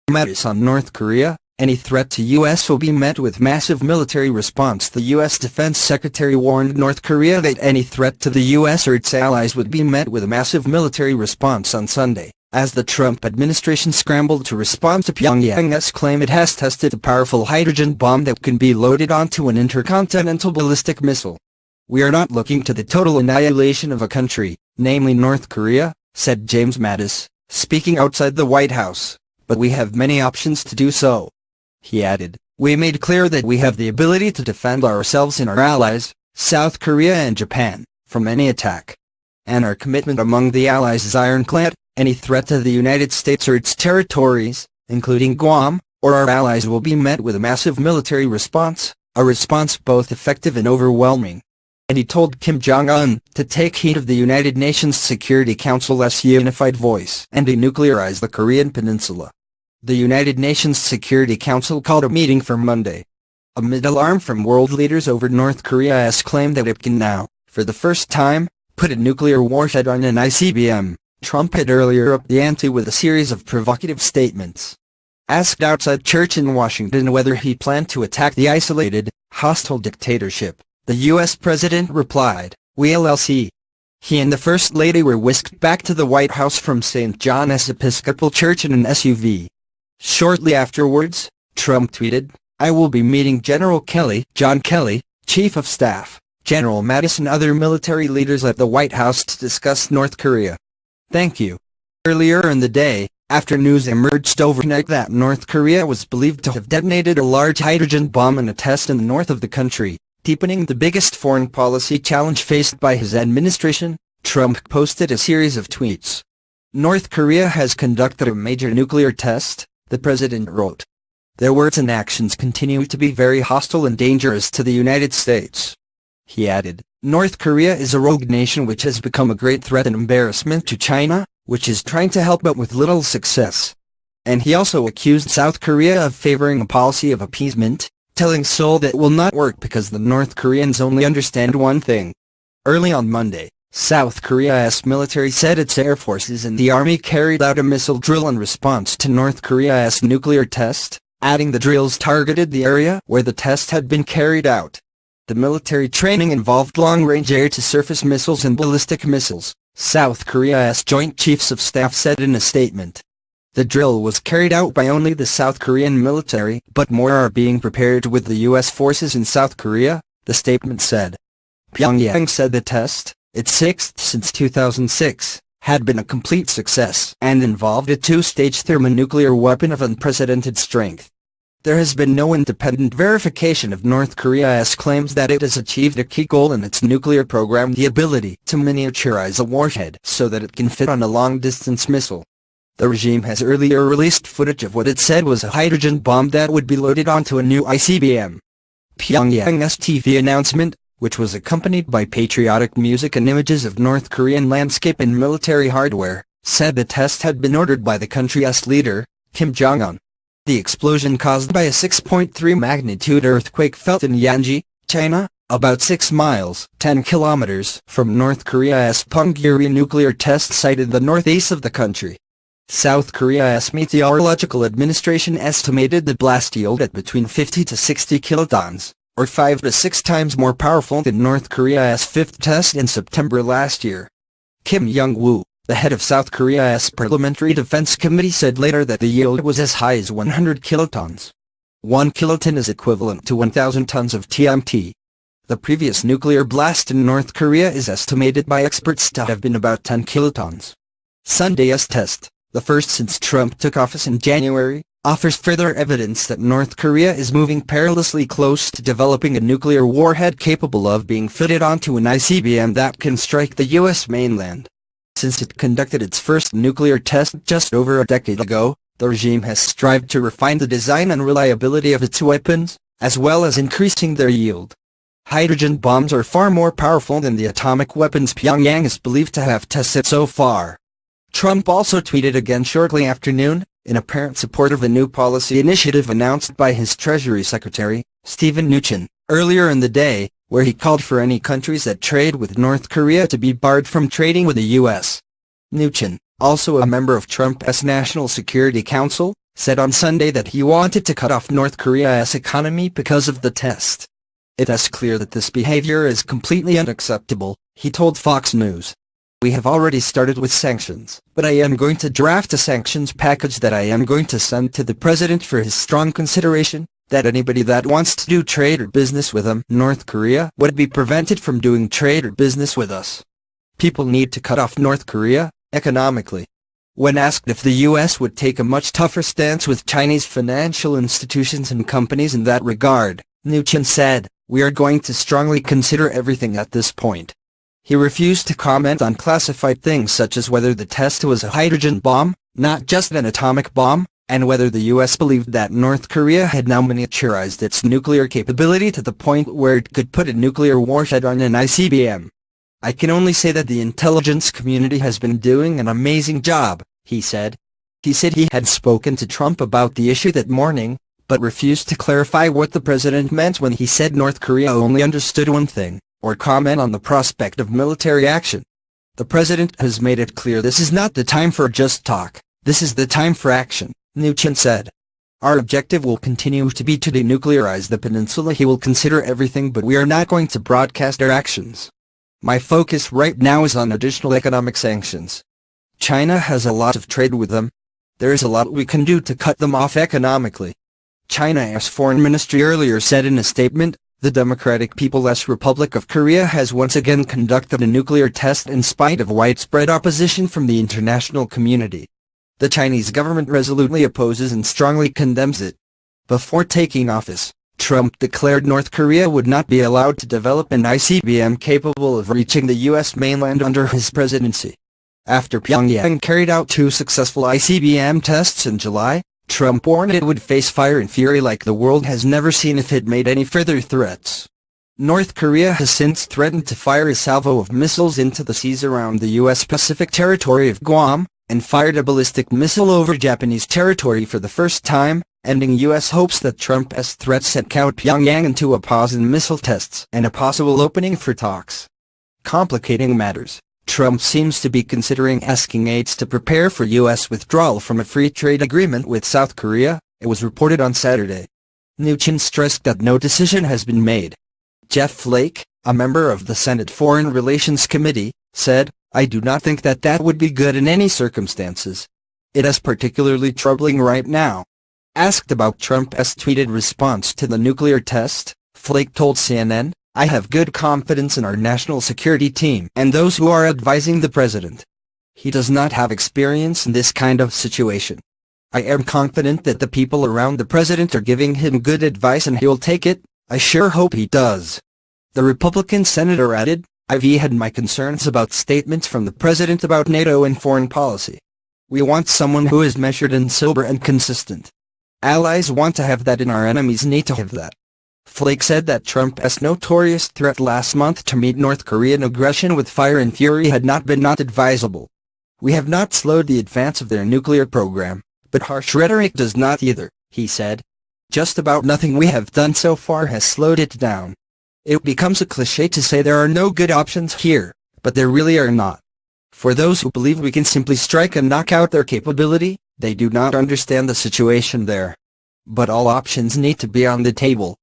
Mattis on North Korea, any threat to U.S. will be met with massive military response. The U.S. Defense Secretary warned North Korea that any threat to the U.S. or its allies would be met with a massive military response on Sunday, as the Trump administration scrambled to respond to Pyongyang's claim it has tested a powerful hydrogen bomb that can be loaded onto an intercontinental ballistic missile. "We are not looking to the total annihilation of a country, namely North Korea," said James Mattis, speaking outside the White House, "but we have many options to do so." He added, "We made clear that we have the ability to defend ourselves and our allies, South Korea and Japan, from any attack. And our commitment among the allies is ironclad. Any threat to the United States or its territories, including Guam, or our allies will be met with a massive military response, a response both effective and overwhelming." And he told Kim Jong-un to take heed of the United Nations Security Council's unified voice and denuclearize the Korean Peninsula. The United Nations Security Council called a meeting for Monday, amid alarm from world leaders over North Korea's claim that it can now, for the first time, put a nuclear warhead on an ICBM. Trump had earlier upped the ante with a series of provocative statements. Asked outside church in Washington whether he planned to attack the isolated, hostile dictatorship, the U.S. president replied, "We'll see." He and the First Lady were whisked back to the White House from St. John's Episcopal Church in an SUV. Shortly afterwards, Trump tweeted, "I will be meeting General John Kelly, Chief of Staff, General Mattis and other military leaders at the White House to discuss North Korea. Thank you." Earlier in the day, after news emerged overnight that North Korea was believed to have detonated a large hydrogen bomb in a test in the north of the country, deepening the biggest foreign policy challenge faced by his administration, Trump posted a series of tweets. "North Korea has conducted a major nuclear test," the president wrote. "Their words and actions continue to be very hostile and dangerous to the United States." He added, "North Korea is a rogue nation which has become a great threat and embarrassment to China, which is trying to help but with little success." And he also accused South Korea of favoring a policy of appeasement, telling Seoul that will not work because the North Koreans only understand one thing. Early on Monday, South Korea's military said its air forces and the army carried out a missile drill in response to North Korea's nuclear test, adding the drills targeted the area where the test had been carried out. The military training involved long-range air-to-surface missiles and ballistic missiles, South Korea's Joint Chiefs of Staff said in a statement. The drill was carried out by only the South Korean military, but more are being prepared with the U.S. forces in South Korea, the statement said. Pyongyang said the test, its sixth since 2006, had been a complete success and involved a two-stage thermonuclear weapon of unprecedented strength. There has been no independent verification of North Korea's claims that it has achieved a key goal in its nuclear program, the ability to miniaturize a warhead so that it can fit on a long-distance missile. The regime has earlier released footage of what it said was a hydrogen bomb that would be loaded onto a new ICBM. Pyongyang's TV announcement, which was accompanied by patriotic music and images of North Korean landscape and military hardware, said the test had been ordered by the country's leader, Kim Jong-un. The explosion caused by a 6.3 magnitude earthquake felt in Yanji, China, about 6 miles (10 kilometers) from North Korea's Punggye nuclear test site in the northeast of the country. South Korea's Meteorological Administration estimated the blast yielded between 50 to 60 kilotons, or 5 to 6 times more powerful than North Korea's fifth test in September last year. Kim Young-woo, the head of South Korea's Parliamentary Defense Committee, said later that the yield was as high as 100 kilotons. 1 kiloton is equivalent to 1,000 tons of TNT. The previous nuclear blast in North Korea is estimated by experts to have been about 10 kilotons. Sunday's test, the first since Trump took office in January, offers further evidence that North Korea is moving perilously close to developing a nuclear warhead capable of being fitted onto an ICBM that can strike the U.S. mainland. Since it conducted its first nuclear test just over a decade ago, the regime has strived to refine the design and reliability of its weapons, as well as increasing their yield. Hydrogen bombs are far more powerful than the atomic weapons Pyongyang is believed to have tested so far. Trump also tweeted again shortly after noon, in apparent support of a new policy initiative announced by his Treasury Secretary, Steven Mnuchin, earlier in the day, where he called for any countries that trade with North Korea to be barred from trading with the U.S. Mnuchin, also a member of Trump's National Security Council, said on Sunday that he wanted to cut off North Korea's economy because of the test. "It is clear that this behavior is completely unacceptable," he told Fox News. "We have already started with sanctions, but I am going to draft a sanctions package that I am going to send to the president for his strong consideration, that anybody that wants to do trade or business with North Korea would be prevented from doing trade or business with us. People need to cut off North Korea, economically." When asked if the U.S. would take a much tougher stance with Chinese financial institutions and companies in that regard, Mnuchin said, "We are going to strongly consider everything at this point." He refused to comment on classified things such as whether the test was a hydrogen bomb, not just an atomic bomb, and whether the U.S. believed that North Korea had now miniaturized its nuclear capability to the point where it could put a nuclear warhead on an ICBM. "I can only say that the intelligence community has been doing an amazing job," he said. He said he had spoken to Trump about the issue that morning, but refused to clarify what the president meant when he said North Korea only understood one thing, or comment on the prospect of military action. "The president has made it clear this is not the time for just talk, this is the time for action," Mnuchin said. "Our objective will continue to be to denuclearize the peninsula. He will consider everything, but we are not going to broadcast our actions. My focus right now is on additional economic sanctions. China has a lot of trade with them. There is a lot we can do to cut them off economically." China's foreign ministry earlier said in a statement, "The Democratic People's Republic of Korea has once again conducted a nuclear test in spite of widespread opposition from the international community. The Chinese government resolutely opposes and strongly condemns it." Before taking office, Trump declared North Korea would not be allowed to develop an ICBM capable of reaching the U.S. mainland under his presidency. After Pyongyang carried out 2 successful ICBM tests in July, Trump warned it would face fire and fury like the world has never seen if it made any further threats. North Korea has since threatened to fire a salvo of missiles into the seas around the U.S. Pacific territory of Guam, and fired a ballistic missile over Japanese territory for the first time, ending U.S. hopes that Trump's threats had cowed Pyongyang into a pause in missile tests and a possible opening for talks. Complicating matters, Trump seems to be considering asking aides to prepare for U.S. withdrawal from a free trade agreement with South Korea, it was reported on Saturday. Mnuchin stressed that no decision has been made. Jeff Flake, a member of the Senate Foreign Relations Committee, said, "I do not think that would be good in any circumstances. It is particularly troubling right now." Asked about Trump's tweeted response to the nuclear test, Flake told CNN, "I have good confidence in our national security team and those who are advising the president. He does not have experience in this kind of situation. I am confident that the people around the president are giving him good advice and he will take it. I sure hope he does." The Republican senator added, "I've had my concerns about statements from the president about NATO and foreign policy. We want someone who is measured and sober and consistent. Allies want to have that and our enemies need to have that." Flake said that Trump's notorious threat last month to meet North Korean aggression with fire and fury had not been not advisable. "We have not slowed the advance of their nuclear program, but harsh rhetoric does not either," he said. "Just about nothing we have done so far has slowed it down. It becomes a cliché to say there are no good options here, but there really are not. For those who believe we can simply strike and knock out their capability, they do not understand the situation there. But all options need to be on the table.